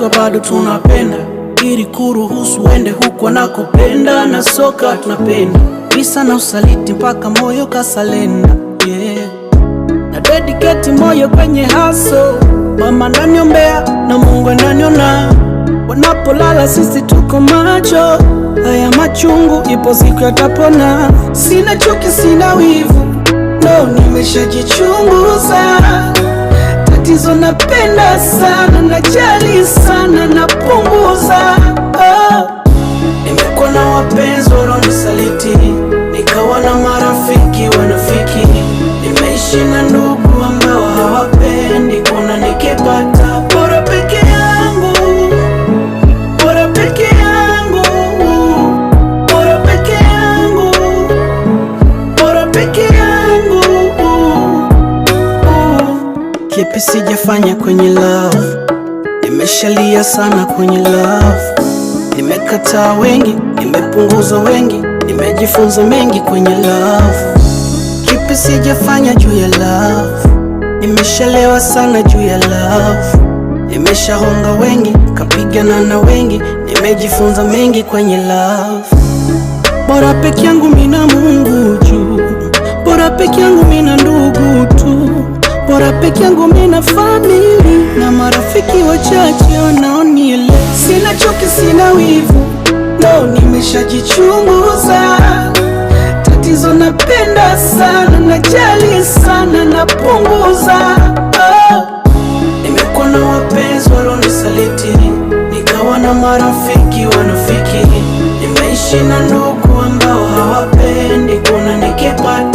tuko bado tunapenda, ili kuruhusu uende huko nakopenda, na soka tunapenda visa na usaliti mpaka moyo kasalenda, yeah. Na dedicate moyo kwenye haso, mama ananiombea na Mungu ananiona, wanapolala sisi tuko macho, haya machungu ipo siku yatapona. Sina chuki, sina wivu, no, nimeshajichunguza. Tatizo napenda sana, najali sana, napunguza. Nimekuwa na wapenzi wanaonisaliti, nikawa na marafiki wanafiki, nimeishi na ndugu ambao hawapendi kuna nikipata. Bora peke yangu, bora peke yangu, bora peke yangu, bora peke yangu. Kipi sijafanya kwenye love, nimeshalia sana kwenye love, nimekataa wengi, nimepunguza wengi, nimejifunza mengi kwenye love. Kipi sijafanya juu ya love, nimeshalewa sana juu ya love, nimeshahonga wengi, kapigana na wengi, nimejifunza mengi kwenye love. Bora peke yangu mina Mungu juu, bora peke yangu mina ndugu tu, bora peke yangu mina family na marafiki wachache wanaonielewa. Sina chuki, sina wivu, no, nimeshajichunguza. Tatizo napenda sana, najali sana, napunguza. Nimekuwa na wapenzi walionisaliti, nikawa na marafiki wanafiki, nimeishi na ndugu ambao hawapendi kuna nikipata.